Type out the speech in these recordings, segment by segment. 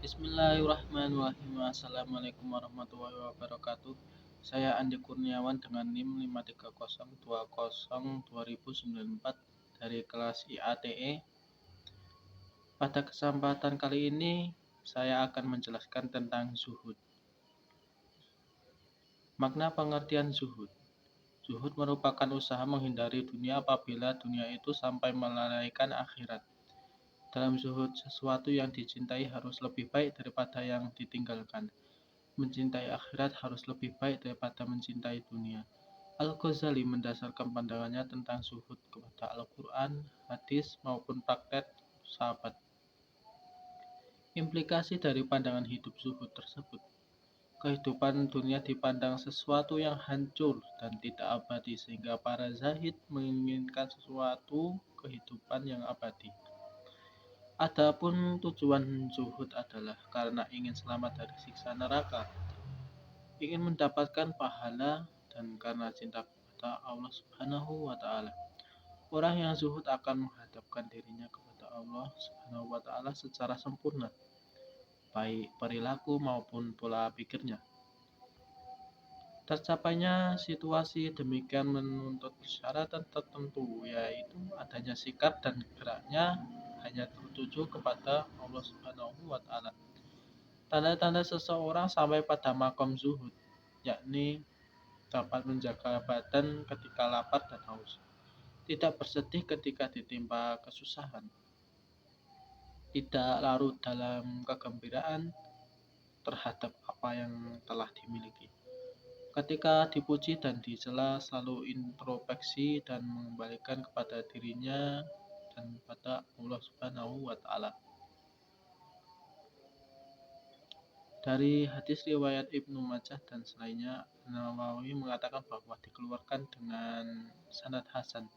Bismillahirrahmanirrahim. Assalamualaikum warahmatullahi wabarakatuh. Saya Andi Kurniawan dengan NIM 530202094 dari kelas IATE. Pada kesempatan kali ini saya akan menjelaskan tentang zuhud. Makna pengertian zuhud. Zuhud merupakan usaha menghindari dunia apabila dunia itu sampai melalaikan akhirat. Dalam zuhud, sesuatu yang dicintai harus lebih baik daripada yang ditinggalkan. Mencintai akhirat harus lebih baik daripada mencintai dunia. Al-Ghazali mendasarkan pandangannya tentang zuhud kepada Al-Quran, hadis, maupun praktek sahabat. Implikasi dari pandangan hidup zuhud tersebut. Kehidupan dunia dipandang sesuatu yang hancur dan tidak abadi, sehingga para zahid menginginkan sesuatu kehidupan yang abadi. Adapun tujuan zuhud adalah karena ingin selamat dari siksa neraka, ingin mendapatkan pahala, dan karena cinta kepada Allah Subhanahu wa Ta'ala. Orang yang zuhud akan menghadapkan dirinya kepada Allah Subhanahu wa Ta'ala secara sempurna, baik perilaku maupun pola pikirnya. Tercapainya situasi demikian menuntut persyaratan tertentu, yaitu adanya sikap dan geraknya hanya tertuju kepada Allah Subhanahu wa Ta'ala. Tanda-tanda seseorang sampai pada makom zuhud, yakni dapat menjaga badan ketika lapar dan haus, tidak bersedih ketika ditimpa kesusahan, tidak larut dalam kegembiraan terhadap apa yang telah dimiliki. Ketika dipuji dan dicela, selalu introspeksi dan mengembalikan kepada dirinya dan pada Allah Subhanahu wa Ta'ala. Dari hadis riwayat Ibnu Majah dan selainnya, Nawawi mengatakan bahwa dikeluarkan dengan sanad hasan.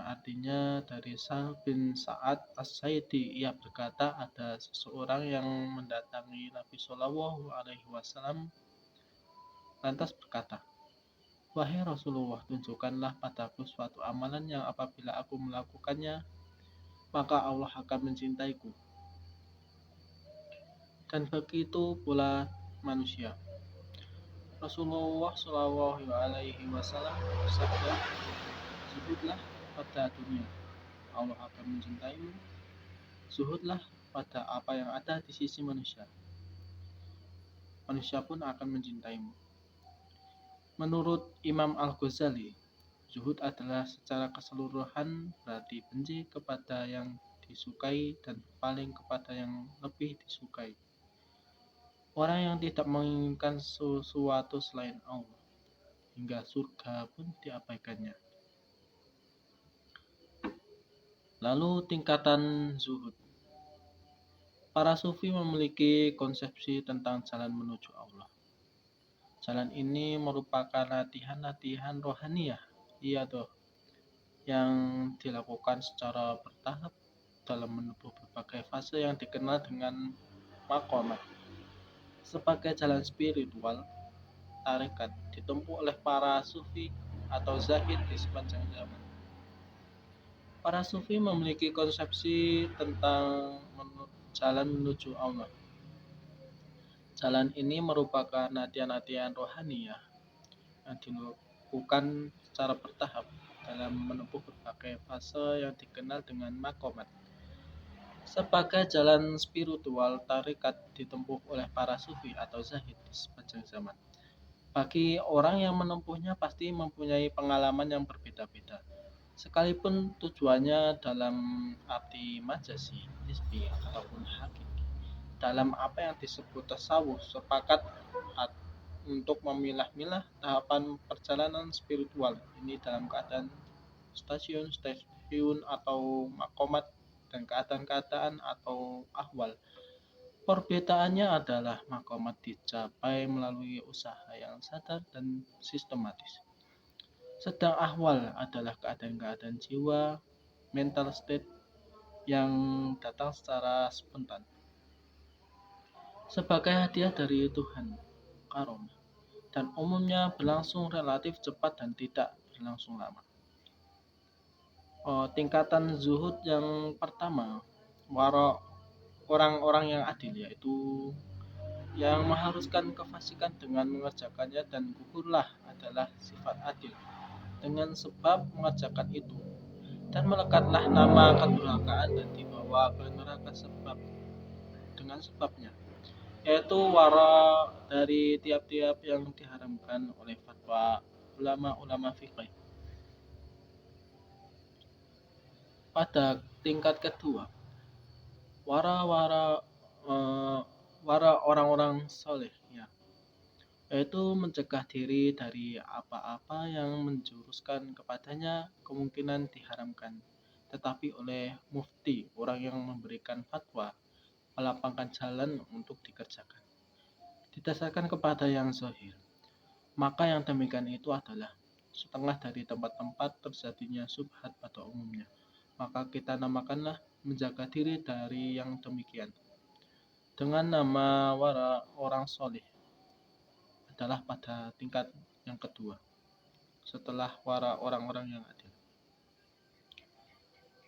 Artinya dari Sa'ad bin Sa'ad As-Sa'idi, ia berkata, ada seseorang yang mendatangi Nabi Shallallahu Alaihi Wasallam lantas berkata, "Wahai Rasulullah, tunjukkanlah padaku suatu amalan yang apabila aku melakukannya, maka Allah akan mencintaiku. Dan begitu pula manusia." Rasulullah Shallallahu Alaihi Wasallam bersabda, "Zuhudlah pada dunia, Allah akan mencintaimu. Zuhudlah pada apa yang ada di sisi manusia, manusia pun akan mencintaimu." Menurut Imam Al-Ghazali, zuhud adalah secara keseluruhan berarti benci kepada yang disukai dan berpaling kepada yang lebih disukai. Orang yang tidak menginginkan sesuatu selain Allah, hingga surga pun diabaikannya. Lalu tingkatan zuhud. Para sufi memiliki konsepsi tentang jalan menuju Allah. Jalan ini merupakan latihan-latihan rohaniyah, yang dilakukan secara bertahap dalam menempuh berbagai fase yang dikenal dengan maqamat. Sebagai jalan spiritual, tarekat ditempuh oleh para sufi atau zahid di sepanjang zaman. Para sufi memiliki konsepsi tentang jalan menuju Allah. Jalan ini merupakan latihan-latihan rohaniyah yang dilakukan secara bertahap dalam menempuh berbagai fase yang dikenal dengan maqamat. Sebagai jalan spiritual, tarekat ditempuh oleh para sufi atau zahid di sepanjang zaman. Bagi orang yang menempuhnya pasti mempunyai pengalaman yang berbeda-beda, sekalipun tujuannya dalam arti majasi, nisbi, ataupun hakiki. Dalam apa yang disebut tasawuf, sepakat untuk memilah-milah tahapan perjalanan spiritual ini dalam keadaan stasiun atau maqamat dan keadaan atau ahwal. Perbedaannya adalah maqamat dicapai melalui usaha yang sadar dan sistematis, sedang ahwal adalah keadaan-keadaan jiwa, mental state yang datang secara spontan sebagai hadiah dari Tuhan, karomah, dan umumnya berlangsung relatif cepat dan tidak berlangsung lama. Tingkatan zuhud yang pertama, wara, orang-orang yang adil, yaitu yang mengharuskan kefasikan dengan mengerjakannya, dan gugurlah adalah sifat adil dengan sebab mengerjakan itu, dan melekatlah nama kedurhakaan dan dibawa ke neraka dengan sebabnya, yaitu wara dari tiap-tiap yang diharamkan oleh fatwa ulama-ulama fikih. Pada tingkat kedua, wara-wara eh, wara orang-orang soleh, ya, yaitu mencegah diri dari apa-apa yang menjuruskan kepadanya kemungkinan diharamkan, tetapi oleh mufti, orang yang memberikan fatwa, melapangkan jalan untuk dikerjakan didasarkan kepada yang zahir. Maka yang demikian itu adalah setengah dari tempat-tempat terjadinya syubhat pada umumnya. Maka kita namakanlah menjaga diri dari yang demikian dengan nama wara orang soleh, adalah pada tingkat yang kedua setelah wara orang-orang yang adil.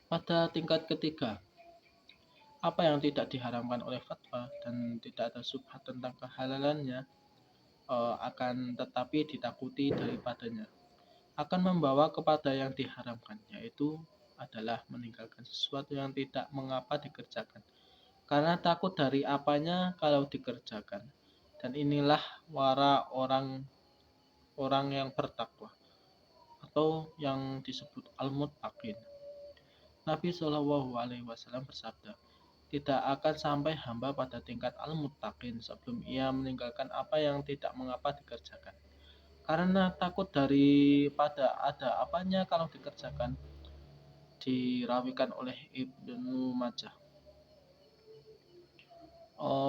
Pada tingkat ketiga, apa yang tidak diharamkan oleh fatwa dan tidak ada syubhat tentang kehalalannya, akan tetapi ditakuti daripadanya, akan membawa kepada yang diharamkan, yaitu adalah meninggalkan sesuatu yang tidak mengapa dikerjakan karena takut dari apanya kalau dikerjakan. Dan inilah wara orang yang bertakwa atau yang disebut al-muttaqin. Nabi Shallallahu Alaihi Wasallam bersabda, tidak akan sampai hamba pada tingkat al-muttaqin sebelum ia meninggalkan apa yang tidak mengapa dikerjakan karena takut daripada ada apanya kalau dikerjakan. Dirawikan oleh Ibnu Majah.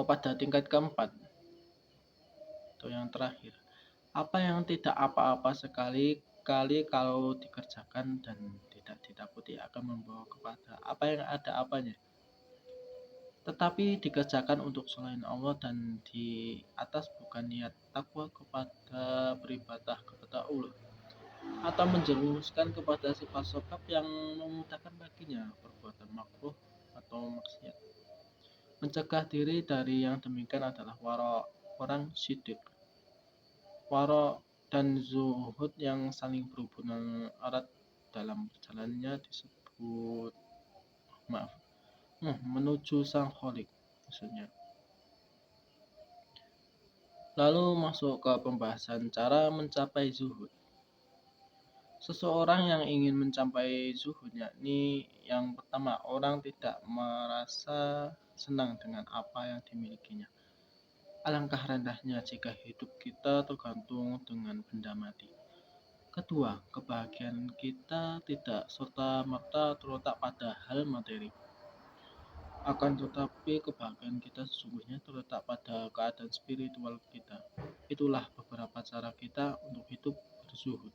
Pada tingkat keempat atau yang terakhir, apa yang tidak apa-apa sekali kali kalau dikerjakan dan tidak ditakuti akan membawa kepada apa yang ada apanya, tetapi dikerjakan untuk selain Allah dan di atas bukan niat takwa kepada beribadah kepada Allah, atau menjerumuskan kepada sifat sebab yang memudahkan baginya perbuatan makruh atau maksiat. Mencegah diri dari yang demikian adalah wara orang sidik, wara dan zuhud yang saling berhubungan erat dalam perjalanannya disebut menuju sang kholik maksudnya. Lalu masuk ke pembahasan cara mencapai zuhud. Seseorang yang ingin mencapai zuhud, yakni yang pertama, orang tidak merasa senang dengan apa yang dimilikinya. Alangkah rendahnya jika hidup kita tergantung dengan benda mati. Kedua, kebahagiaan kita tidak serta-merta terletak pada hal materi. Akan tetapi kebahagiaan kita sesungguhnya terletak pada keadaan spiritual kita. Itulah beberapa cara kita untuk hidup berzuhud.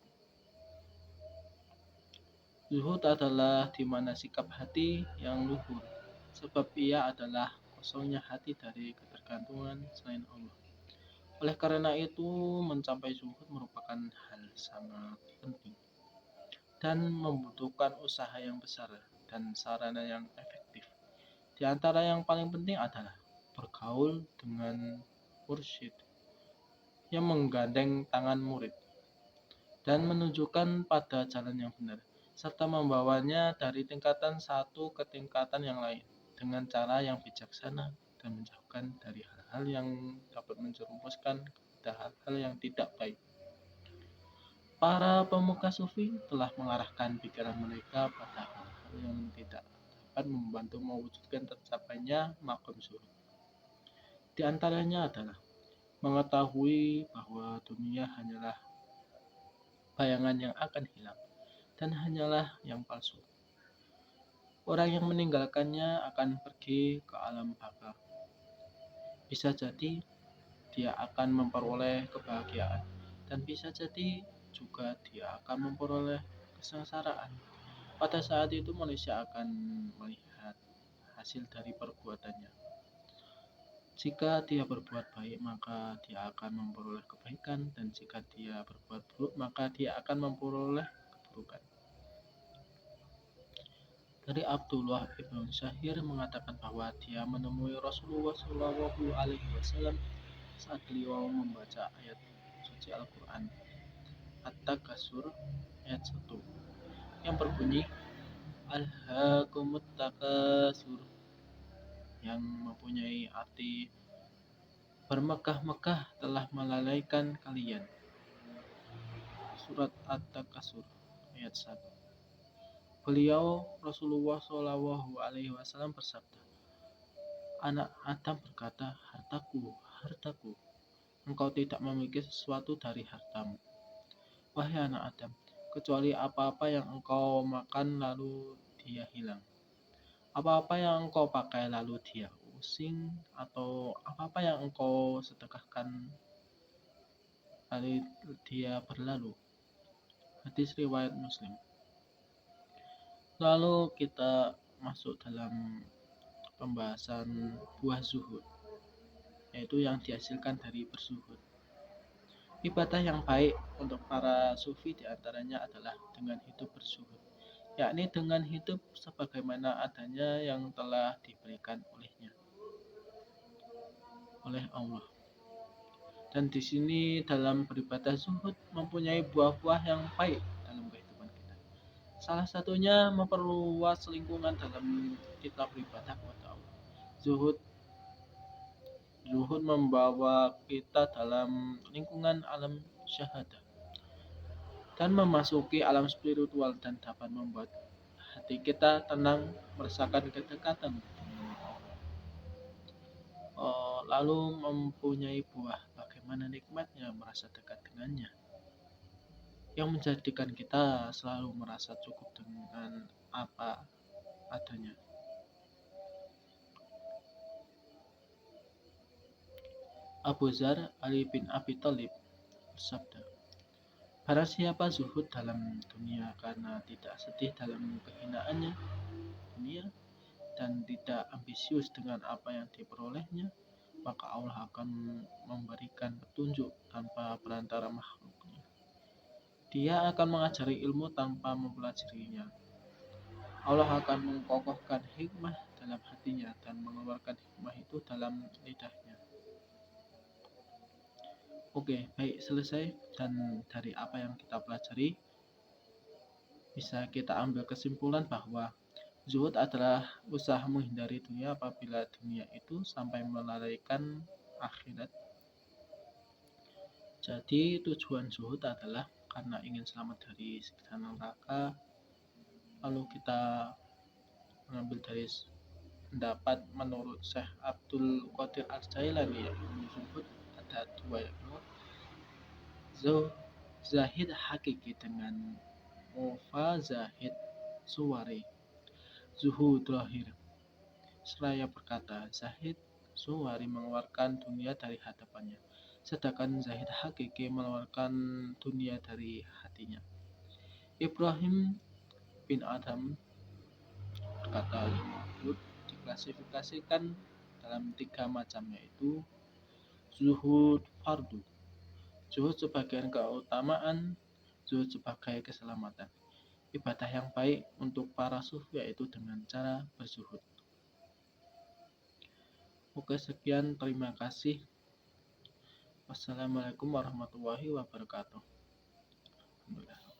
Zuhud adalah di mana sikap hati yang luhur, sebab ia adalah kosongnya hati dari ketergantungan selain Allah. Oleh karena itu, mencapai zuhud merupakan hal sangat penting dan membutuhkan usaha yang besar dan sarana yang efektif. Di antara yang paling penting adalah bergaul dengan mursyid yang menggandeng tangan murid dan menunjukkan pada jalan yang benar, serta membawanya dari tingkatan satu ke tingkatan yang lain dengan cara yang bijaksana dan menjauhkan dari hal-hal yang dapat menjerumuskan kepada hal-hal yang tidak baik. Para pemuka sufi telah mengarahkan pikiran mereka pada hal-hal yang tidak dapat membantu mewujudkan tercapainya maqam zuhud. Di antaranya adalah mengetahui bahwa dunia hanyalah bayangan yang akan hilang dan hanyalah yang palsu. Orang yang meninggalkannya akan pergi ke alam baka. Bisa jadi dia akan memperoleh kebahagiaan, dan bisa jadi juga dia akan memperoleh kesengsaraan. Pada saat itu manusia akan melihat hasil dari perbuatannya. Jika dia berbuat baik, maka dia akan memperoleh kebaikan, dan jika dia berbuat buruk, maka dia akan memperoleh keburukan. Dari Abdullah ibn Syahir mengatakan bahwa dia menemui Rasulullah Shallallahu Alaihi Wasallam saat beliau membaca ayat suci Al-Quran At-Takasur ayat 1 yang berbunyi Alhaakumut takasur, yang mempunyai arti bermegah-megah telah melalaikan kalian. Surat At-Takasur ayat 1. Beliau Rasulullah Shallallahu Alaihi Wasallam bersabda, anak Adam berkata, hartaku, hartaku. Engkau tidak memiliki sesuatu dari hartamu. Wahai anak Adam, kecuali apa-apa yang engkau makan lalu dia hilang. Apa-apa yang engkau pakai lalu dia using, atau apa-apa yang engkau sedekahkan lalu dia berlalu. Hadis riwayat Muslim. Lalu kita masuk dalam pembahasan buah zuhud, yaitu yang dihasilkan dari berzuhud. Ibadah yang baik untuk para sufi diantaranya adalah dengan hidup berzuhud, yakni dengan hidup sebagaimana adanya yang telah diberikan oleh Allah. Dan di sini dalam beribadah zuhud mempunyai buah-buah yang baik dalam kehidupan kita. Salah satunya memperluas lingkungan dalam kita beribadah kepada Allah. Zuhud membawa kita dalam lingkungan alam syahadah dan memasuki alam spiritual dan dapat membuat hati kita tenang, merasakan kedekatan dengan Allah. Lalu mempunyai buah, bagaimana nikmatnya merasa dekat dengannya, yang menjadikan kita selalu merasa cukup dengan apa adanya. Abu Dzar Ali bin Abi Thalib bersabda, barang siapa zuhud dalam dunia karena tidak sedih dalam kehinaannya dunia dan tidak ambisius dengan apa yang diperolehnya, maka Allah akan memberikan petunjuk tanpa perantara makhluknya. Dia akan mengajari ilmu tanpa mempelajarinya. Allah akan mengokohkan hikmah dalam hatinya dan mengeluarkan hikmah itu dalam lidahnya. Oke, baik, selesai. Dan dari apa yang kita pelajari, bisa kita ambil kesimpulan bahwa zuhud adalah usaha menghindari dunia apabila dunia itu sampai melalaikan akhirat. Jadi tujuan zuhud adalah karena ingin selamat dari siksa neraka. Lalu kita mengambil dari pendapat menurut Syekh Abdul Qadir Al-Jailani, yang zuhud ada dua, yaitu zahid hakiki dengan zahid suwari. Zuhud lahir. Seraya berkata, zahid suwari mengeluarkan dunia dari hadapannya, sedangkan zahid hakiki mengeluarkan dunia dari hatinya. Ibrahim bin Adam berkata, zuhud diklasifikasikan dalam 3 macam, yaitu zuhud fardu, zuhud sebagai keutamaan, zuhud sebagai keselamatan. Ibadah yang baik untuk para sufi yaitu dengan cara berzuhud. Oke, sekian, terima kasih. Wassalamualaikum warahmatullahi wabarakatuh. Alhamdulillah.